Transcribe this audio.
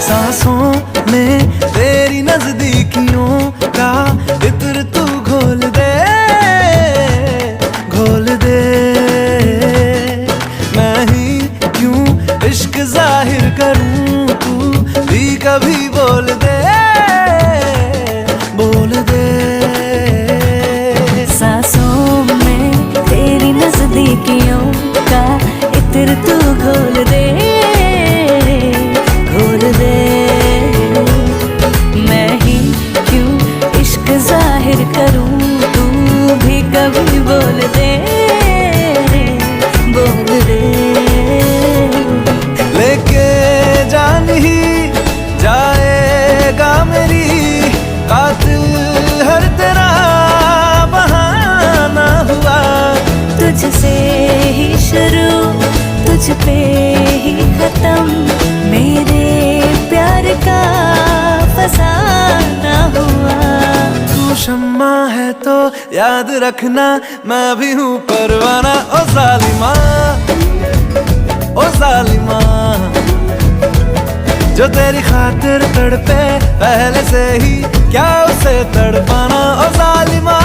सांसों में तेरी नजदीकियों का इत्र तू घोल दे, घोल दे। मैं ही क्यों इश्क जाहिर करूं, तू भी कभी बोल दे, बोल दे। सांसों में तेरी नजदीकियों का इत्र तू घोल दे, घोल दे। मैं ही क्यों इश्क जाहिर करूं, तू भी कभी बोल दे, बोल दे। लेके जान ही जाएगा मेरी कातिल हर तेरा बहाना हुआ। तुझसे ही शुरू तुझ पे ही खत्म, मेरे प्यार का फसाना हुआ। तू शम्मा है तो याद रखना मैं भी हूँ परवाना। ओ जालिमा, ओ जालिमा, जो तेरी खातिर तड़पे पहले से ही क्या उसे तड़पाना। ओ जालिमा।